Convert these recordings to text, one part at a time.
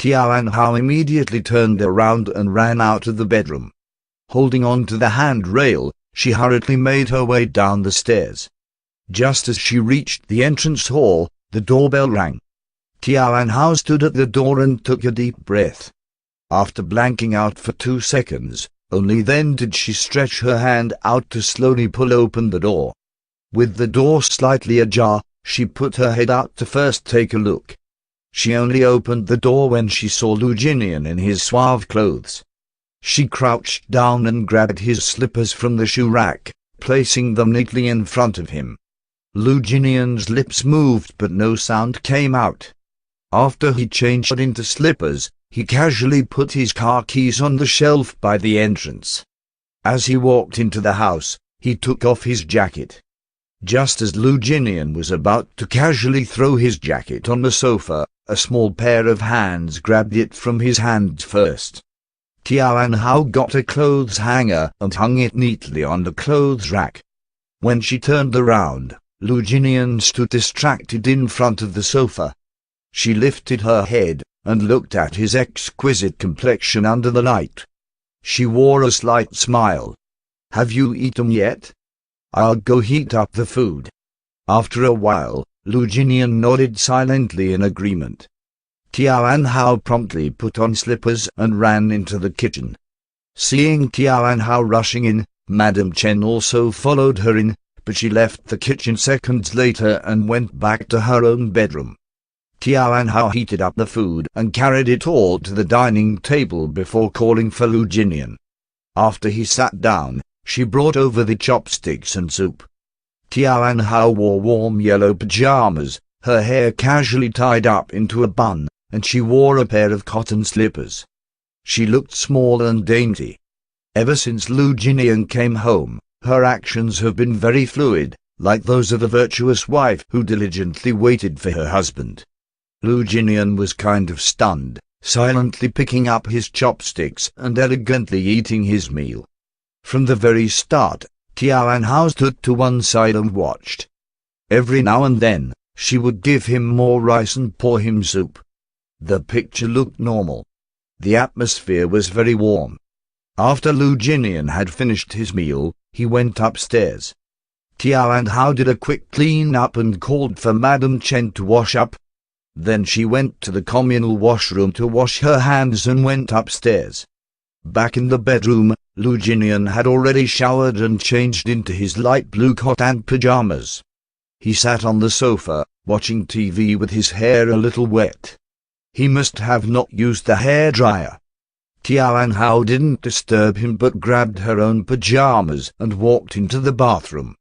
Tian Hao immediately turned around and ran out of the bedroom. Holding on to the handrail, she hurriedly made her way down the stairs. Just as she reached the entrance hall, the doorbell rang. Tian Hao stood at the door and took a deep breath. After blanking out for 2 seconds, only then did she stretch her hand out to slowly pull open the door. With the door slightly ajar, she put her head out to first take a look. She only opened the door when she saw Lu Jinian in his suave clothes. She crouched down and grabbed his slippers from the shoe rack, placing them neatly in front of him. Lu Jinian's lips moved but no sound came out. After he changed into slippers, he casually put his car keys on the shelf by the entrance. As he walked into the house, he took off his jacket. Just as Lu Jinian was about to casually throw his jacket on the sofa, a small pair of hands grabbed it from his hand first. Tian Hao got a clothes hanger and hung it neatly on the clothes rack. When she turned around, Lu Jinian stood distracted in front of the sofa. She lifted her head and looked at his exquisite complexion under the light. She wore a slight smile. "Have you eaten yet? I'll go heat up the food." After a while, Lu Jinian nodded silently in agreement. Tian Hao promptly put on slippers and ran into the kitchen. Seeing Tian Hao rushing in, Madame Chen also followed her in, but she left the kitchen seconds later and went back to her own bedroom. Tian Hao heated up the food and carried it all to the dining table before calling for Lu Jinian. After he sat down, she brought over the chopsticks and soup. Tian Hao wore warm yellow pajamas, her hair casually tied up into a bun, and she wore a pair of cotton slippers. She looked small and dainty. Ever since Lu Jinian came home, her actions have been very fluid, like those of a virtuous wife who diligently waited for her husband. Lu Jinian was kind of stunned, silently picking up his chopsticks and elegantly eating his meal. From the very start, Tian Hao stood to one side and watched. Every now and then, she would give him more rice and pour him soup. The picture looked normal. The atmosphere was very warm. After Lu Jinian had finished his meal, he went upstairs. Tian Hao did a quick clean-up and called for Madame Chen to wash up. Then she went to the communal washroom to wash her hands and went upstairs. Back in the bedroom, Lu Jinian had already showered and changed into his light blue cotton pajamas. He sat on the sofa, watching TV with his hair a little wet. He must have not used the hairdryer. Tian Hao didn't disturb him but grabbed her own pajamas and walked into the bathroom.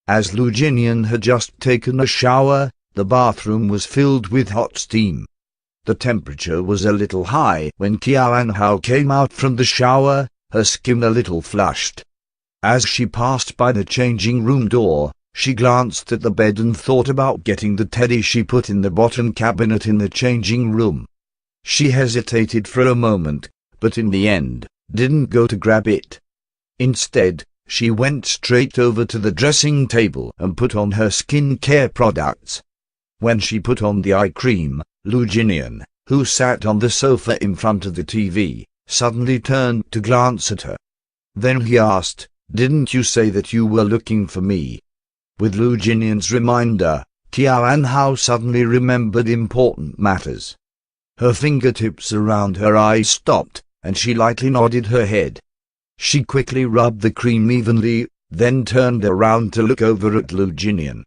As Lu Jinian had just taken a shower, the bathroom was filled with hot steam. The temperature was a little high when Tian Hao came out from the shower, her skin a little flushed. As she passed by the changing room door, she glanced at the bed and thought about getting the teddy she put in the bottom cabinet in the changing room. She hesitated for a moment, but in the end, didn't go to grab it. Instead, she went straight over to the dressing table and put on her skincare products. When she put on the eye cream, Lu Jinian, who sat on the sofa in front of the TV, suddenly turned to glance at her. Then he asked, "Didn't you say that you were looking for me?" With Lu Jinian's reminder, Tian Hao suddenly remembered important matters. Her fingertips around her eyes stopped, and she lightly nodded her head. She quickly rubbed the cream evenly, then turned around to look over at Lu Jinian.